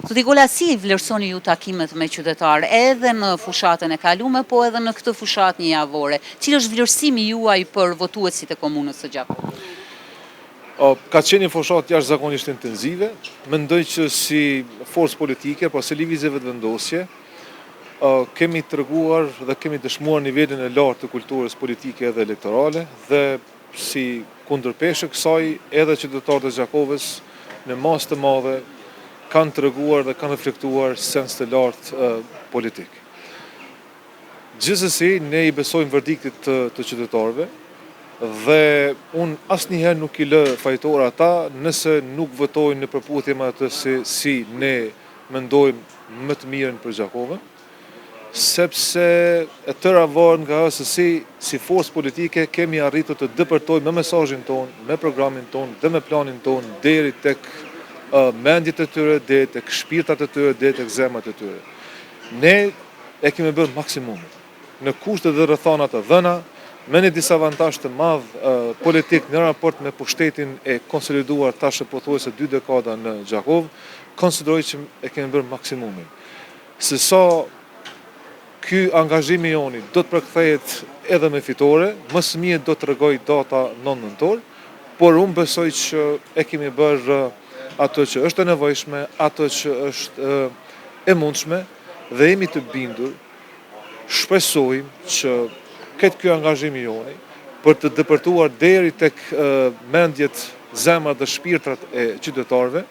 Zoti Gola, si vlerësoni ju takimet me qytetarë edhe në fushatën e kalume, po edhe në këtë fushatë një javore? Cili është vlerësimi juaj për votuesit e komunës së Gjakovës? Ka qenë një fushatë jashtëzakonisht intenzive. Mendoj që si forcë politike, po si lëvizjeve të vendosje, kemi treguar dhe kemi dëshmuar nivelin e lartë të kulturës politike dhe elektorale dhe si kundërpeshë kësaj edhe qytetarët e Gjakovës në masë të madhe kanë treguar dhe kanë reflektuar sens të lartë politik. Gjithsesi, ne i besojmë verdiktit të qytetarëve dhe unë asnjëherë nuk i lë fajtor ata nëse nuk votojnë në përputhje me atë si ne mendojmë më të mirën për Gjakovën, sepse e tëra varet nga se si forcë politike kemi arritur të depërtojmë me mesazhin tonë, me programin tonë dhe me planin tonë deri tek mendjet e tyre, deri tek shpirtat e tyre, deri tek zemrat e tyre. Ne e kemi bërë maksimumin në kushte dhe rrethana të dhëna, me një disavantazh të madh politik në raport me pushtetin e konsoliduar tash pothuajse 2 dekada në Gjakovë, konsideroj që e kemi bërë maksimumin. Se sa ky angazhimi joni do të përkthehet edhe me fitore, më së miri do të tregoj data 9 nëntor, por unë besoj që e kemi bërë ato që është e nevojshme, ato që është e mundshme dhe jemi të bindur, shpresojmë që këtë ky angazhim i joni për të depërtuar deri tek mendjet, zemrat dhe shpirtrat e qytetarëve,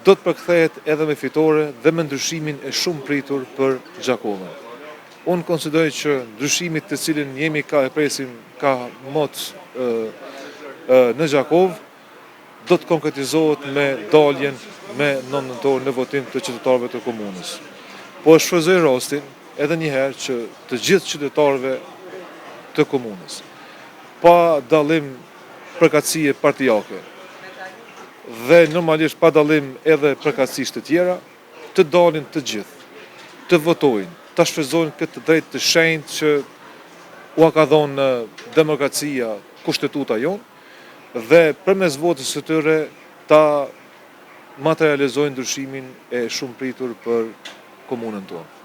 do të përkthehet edhe me fitore dhe me ndryshimin e shumë pritur për Gjakovën. Unë konsideroj që ndryshimit të cilin jemi e presim ka mot në Gjakovë, do të konkretizohet me daljen me 9 nëntor në votim të qytetarëve të komunës. Po e shfrytëzoj rastin edhe një herë që të gjithë qytetarëve të komunës, pa dallim përkatësie partijake dhe normalisht pa dallim edhe përkatësisht të tjera, të dalin të gjithë, të votojnë, ta shfrytëzojnë këtë drejtë të shenjtë që ua ka dhënë demokracia, kushtetuta jonë, dhe përmes votës së tyre ta materializojnë ndryshimin e shumë pritur për komunën tonë.